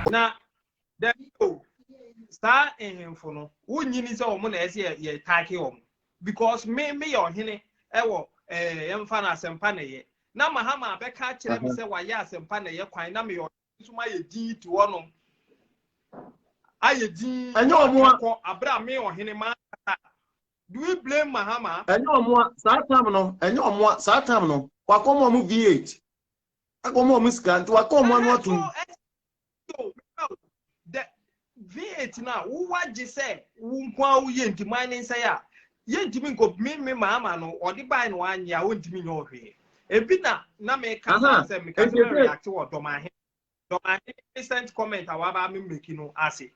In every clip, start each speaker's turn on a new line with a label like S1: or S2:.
S1: na there you start in for no won yini say omo na ese ye take omo because me your hene ewo yemfa na asempa na ye na Mahama abeka kire me say wa ye asempa na ye kwan na me your suma ye di to wono aye di
S2: enyo omo
S1: abra me ohene ma do we blame Mahama
S2: enyo omo sa time no wakomo mu V8 akomo mu scan to wakomo no atum
S1: the V8 now who what you say who kwa wo ye ntimi ne say a ye ntimi nko me Mahama no odi buy no anya wo ntimi nyo hwe ebi na me ka say me ka react wo domahe recent comment awaba me make no ase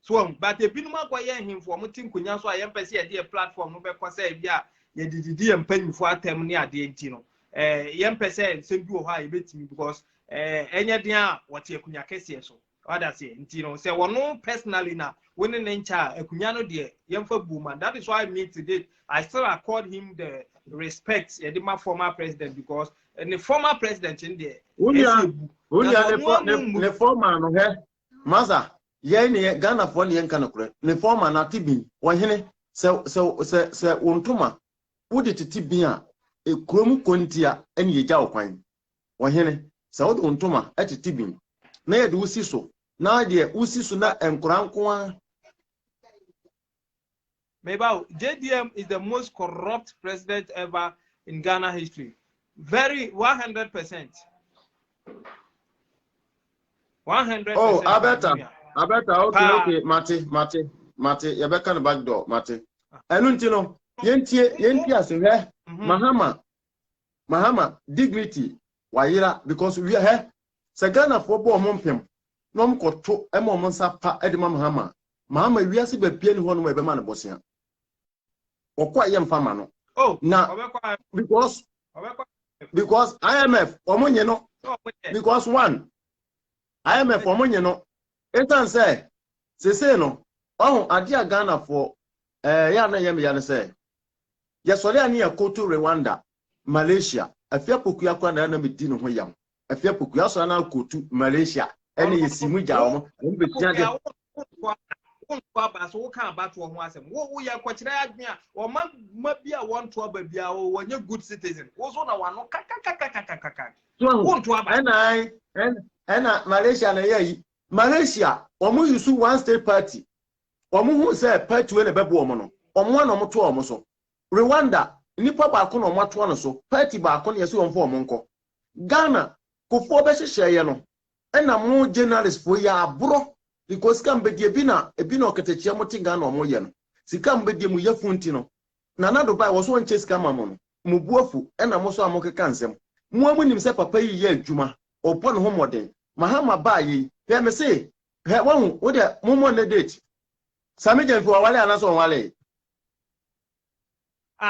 S1: so but ebi no makoye himfo mo tinkonya so ayem pese ye de platform no be kwasa e bia ye dididi empanyifo atem ne ade enti no yem pese sem bi wo ha ye betimi because enye den a wote akunya kese so other say enti no say wono personally na woni ne ncha akunya no de yemfa buma. That is why me today I still accord him the respect the former president because the former president in there
S2: ne former no he maza ye ne Ghana for ne nka no kure ne former na tibi wohene se wontuma wodi titibi a ekrom kontia ene yeja okwan wohene se wodi wontuma atitibi na ye de usi so na de usi so na enkoranko a
S1: Meba, JDM is the most corrupt president ever in Ghana history. Very 100%. 100%.
S2: Oh, I better. Okay. Mate. You better back door, Mate. Enuntino, yenti aswe. Mahama, dignity. Waira, because we are here. Sagana for bo mompem. Nom koto emo monsa pa edema Mahama we are be pie ni ho no be ma no bosia. Okwa yem fama no. Oh, na because IMF omonye no. Because one IMF omonye no. Etan say no. Oh, adia Ghana for ya na yem ya say. Ya sori ani ya koto Rwanda, Malaysia. Afia poku akwa na na medi no ho yam. Afia poku aso na koto Malaysia. Ene yesimu ja omo. Mbe tiade
S1: so can about one was wo ya kwachira adwea o ma bia won to aba bia o wonye good citizen wo so na wano kaka won to aba
S2: ena Malaysia na yayi Malaysia omo yusu one state party omo hu say party we na bebo omo no omo na omo to omo so Rwanda nipa ba ko na omo to no so party ba ko na yesi won fo omo nko Ghana kofo be hyehyeye no ena mo journalist fo ya abro because kambedie bina oketechia motinga na omoye no sikambedie mu yafunti no na Dubai wo so nche sika mamo no mubuafu ena mo so amokeka nsem mu amunim se papa yi ye adwuma opo no homoden Mahama ba yi he me say he won wo de momo na date sami je fi wale anaso wale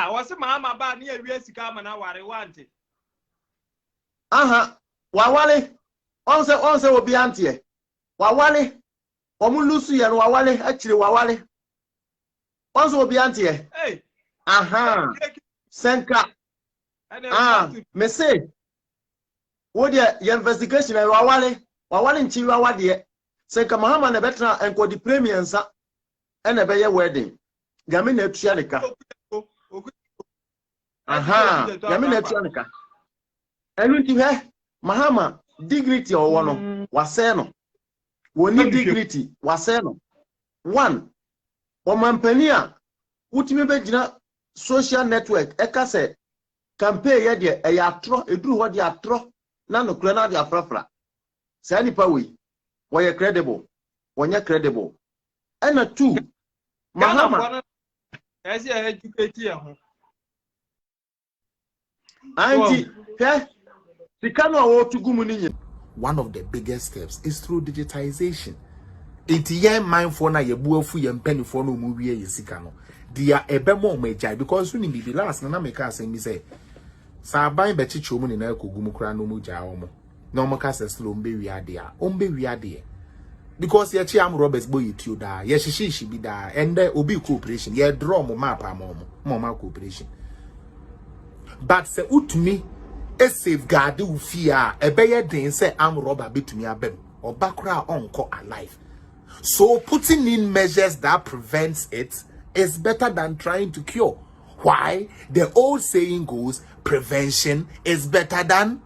S1: wo se Mahama ba na awie sika ma na ware wante
S2: aha wale on se obi antie wale omulusu ya no wale achire wale onzo obi antie aha senka me say wo dia investigation ya wale nchi wade senka Mahama na betra enkodi premier nsa ena be ye wedding game na atua nika aha game na atua nika enu nti he Mahama dignity owo no wase no woni dignity wase no one omampania utimi begina social network ekase campaign ye de e ya tro eduru ho de atro na no kura na de afrafra say nipa we woye credible wonye credible ena two Mahama
S1: ezi educate ya ho
S2: anti he sikano awo tugumu ni.
S3: One of the biggest steps is through digitization. Iti mindful na ye buafu ye mpeni for no mu wie yesika no. Dia ebe mo majai because when be last na make us me say sa ban be chicho mu ni na kogumu kra no mu ja omo. Na omo ka se slow mbe wi ade a. Ombe wi ade. Because ye chi am Roberts boy you da. Ye shishi bi da. And obi cooperation. Ye draw mo map am mo ma cooperation. But se utumi e safeguard u fear e be ye den say am robber betumi abem or bakra onko alive. So putting in measures that prevents it is better than trying to cure. Why? The old saying goes, prevention is better than,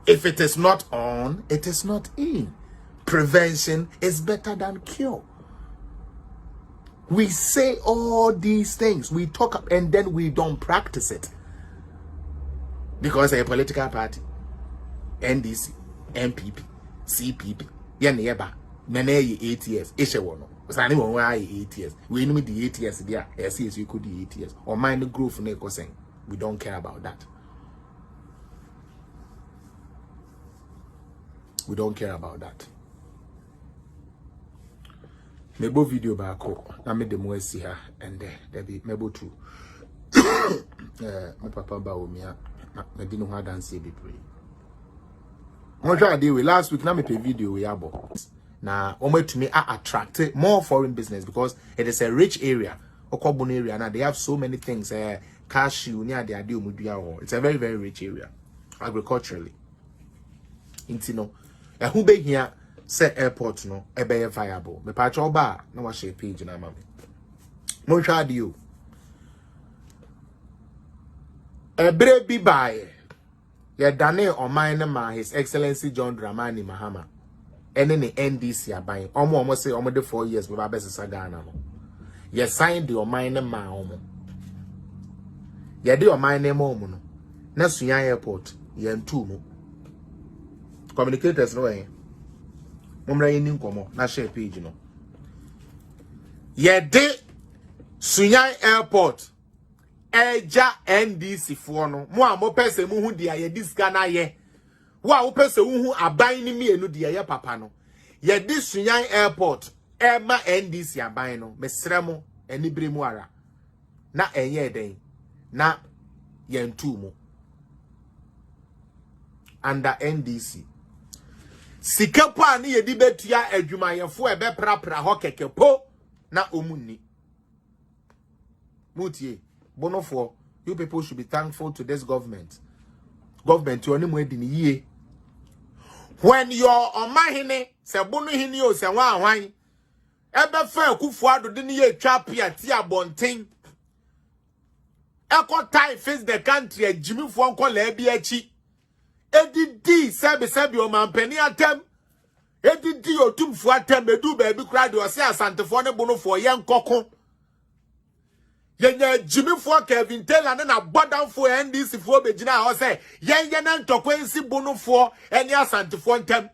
S3: if it is not on, it is not in. Prevention is better than cure. We say all these things, we talk and then we don't practice it. Because a political party, NDC, MPP, CPP, Yaneba, Nene 8 years, Ishawono, Sani 8 years. We know the 8 years there, as you could the 8 years. Or mind the growth Neko saying, we don't care about that. We don't care about that. Mebo video back I made the more see her and there be mebo too. My papa ba o me I didn't know how dance be pray. What I did last week na me pay video we abo. Na omo to me attract more foreign business because it is a rich area, Okobun area, and they have so many things cashew near the Addo omudua. It's a very very rich area agriculturally. Intino who be here say airport no ebe viable. Me patch oba na wa share page na mama. Mo twa de o. Ebre bi bae. Ye dane oman na ma His Excellency John Dramani Mahama. Ene ne NDC aban. Omo say omo de 4 years we ba besesa Ghana no. Ye sign the oman na ma omo. Ye de oman na ma omo no. Na Sunya airport ye ntu mo. Communicators no eh. Mumra yini nkomo na share page no. Ye de Sunya airport eja NDC for no. Mo a mo pese mu hu dia ye disga na ye. Wa wo pese hu aban ni mienu dia ye papa no. Ye de Sunya airport ema NDC aban no. Mesre mo eni bre mu ara. Na enye den. Na ye ntu mo. Under NDC. Sikepa ni yedi betua adwumayefo ebe prapra ho kekepo na omunni. Mutie, bonofo, you people should be thankful to this government. Government you oni mo edi ni yie. When your omahene se bonu hini o se wan hwan ebe fa Akufo Addo de ni ye twa pia ti abonten. Eko tie face the country ajimifo nko la bi achi. Edidi sebi o mampani atem edidi otumfo atem edu ba bi kra de o se asantefo ne bonofo ye nkoko yenya jimifo Kevin Taylor na bodanfo NDC fo begina ho se yenye na ntokwensi bonofo eni asantefo ntem